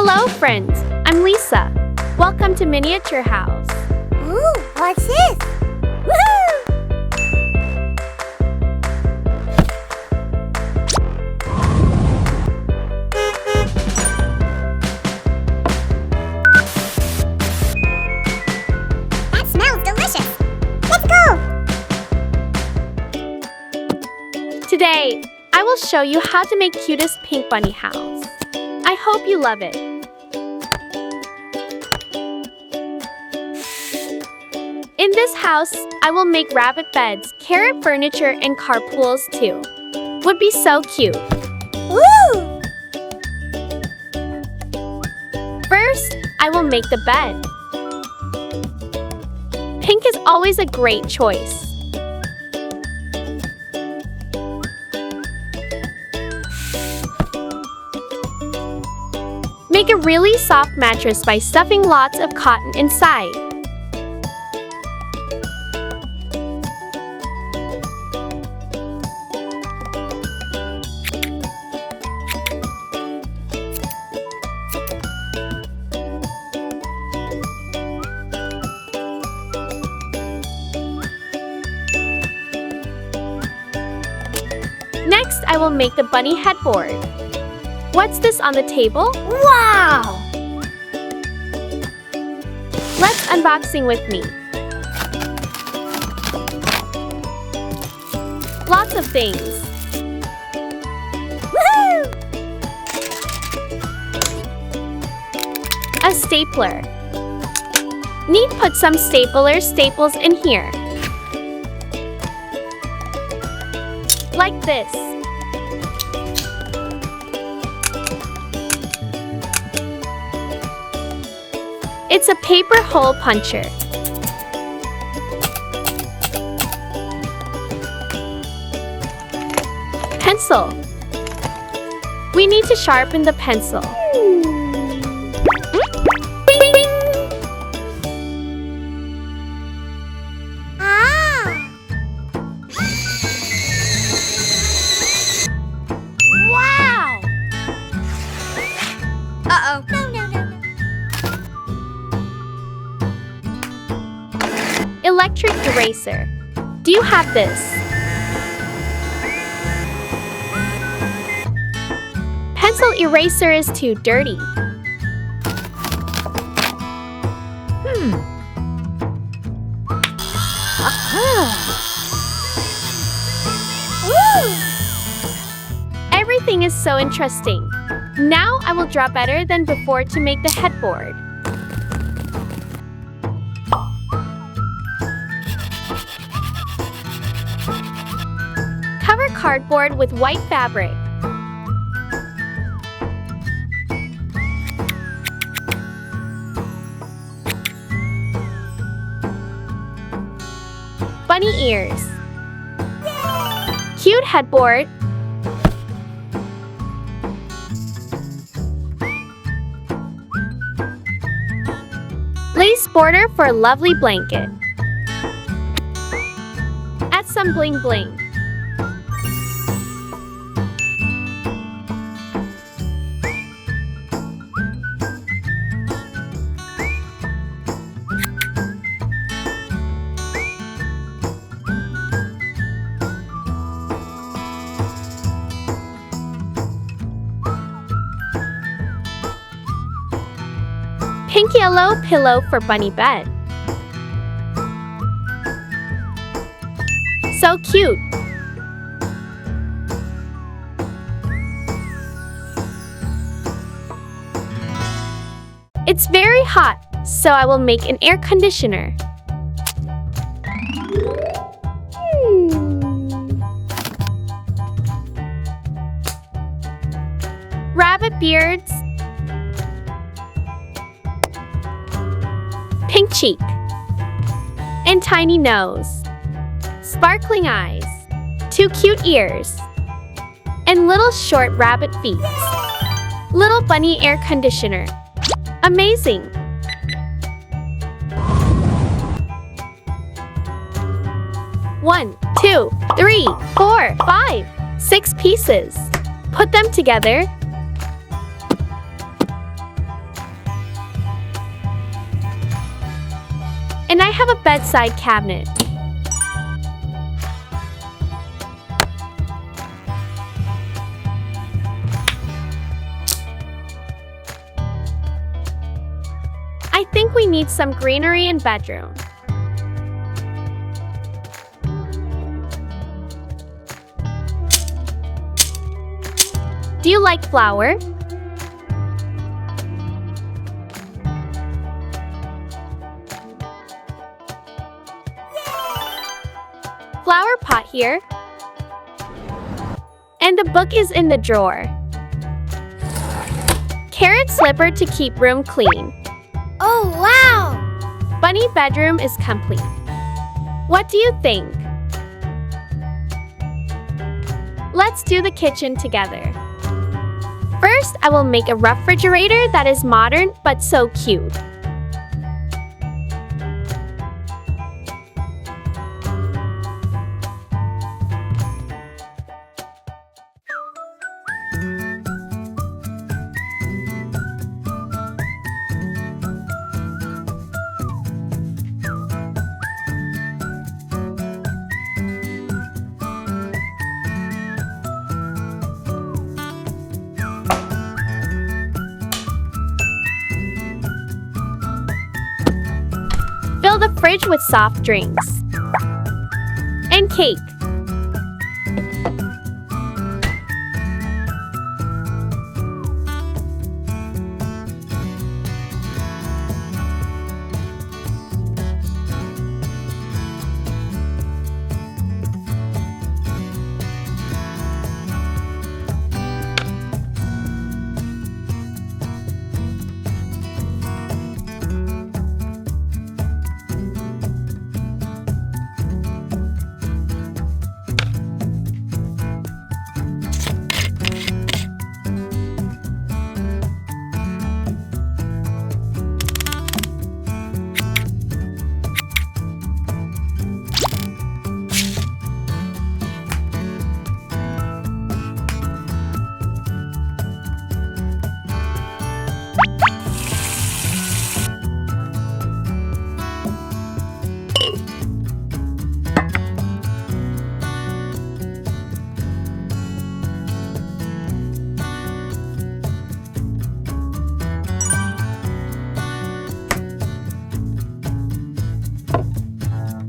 Hello, friends. I'm Lisa. Welcome to Miniature House. Ooh, what's this? Woohoo! That smells delicious. Let's go! Today, I will show you how to make cutest pink bunny house. I hope you love it. In this house, I will make rabbit beds, carrot furniture, and carpools too. Would be so cute. Woo! First, I will make the bed. Pink is always a great choice. Make a really soft mattress by stuffing lots of cotton inside. Next, I will make the bunny headboard. What's this on the table? Wow! Let's unboxing with me. Lots of things. Woohoo! A stapler. Need put some staples in here. Like this. It's a paper hole puncher. Pencil. We need to sharpen the pencil. Ah! Wow! Uh-oh. No. Electric eraser. Do you have this? Pencil eraser is too dirty. Everything is so interesting. Now I will draw better than before to make the headboard. Cover cardboard with white fabric. Bunny ears. Cute headboard. Lace border for a lovely blanket. Add some bling bling. Pink yellow pillow for bunny bed. So cute! It's very hot, so I will make an air conditioner. Rabbit beards. Pink cheek. And tiny nose. Sparkling eyes. 2 cute ears. And little short rabbit feet. Little bunny air conditioner. Amazing! One, 2, 3, 4, 5, 6 pieces. Put them together. And I have a bedside cabinet. I think we need some greenery in bedroom. Do you like flower? Flower pot here. And the book is in the drawer. Carrot slipper to keep room clean. Oh, wow! Bunny bedroom is complete. What do you think? Let's do the kitchen together. First, I will make a refrigerator that is modern but so cute. Fill the fridge with soft drinks and cake.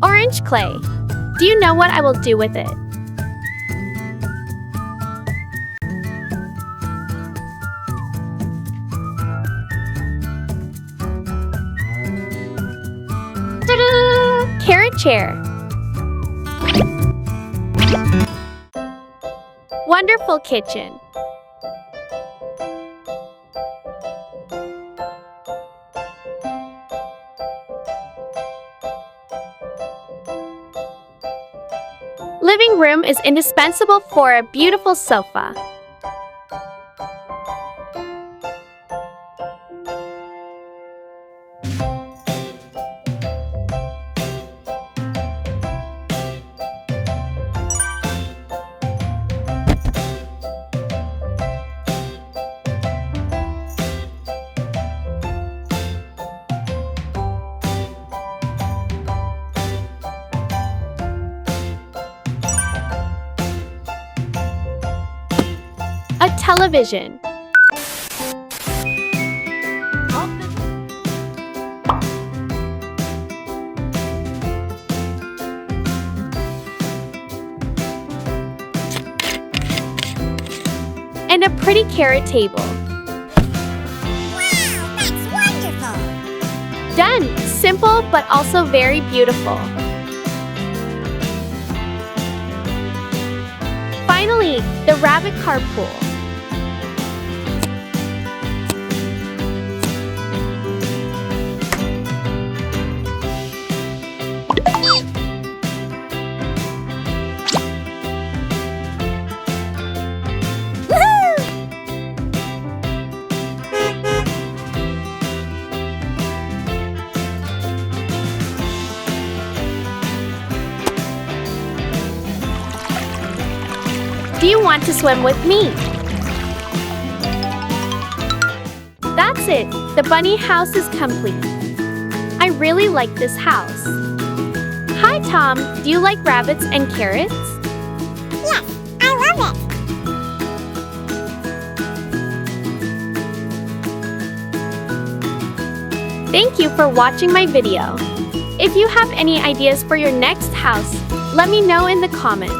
Orange clay. Do you know what I will do with it? Ta-da! Carrot chair. Wonderful kitchen. Living room is indispensable for a beautiful sofa. A television. And a pretty carrot table. Wow, that's wonderful! Done! Simple but also very beautiful. Finally, the rabbit carpool. Do you want to swim with me? That's it! The bunny house is complete. I I really like this house. Hi Tom, do you like rabbits and carrots? Yes, I love it. Thank you for watching my video. If you have any ideas for your next house, let me know in the comments.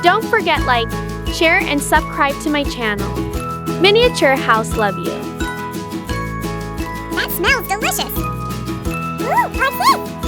Don't forget like, share and subscribe to my channel. Miniature House love you. That smells delicious. Ooh, what's this?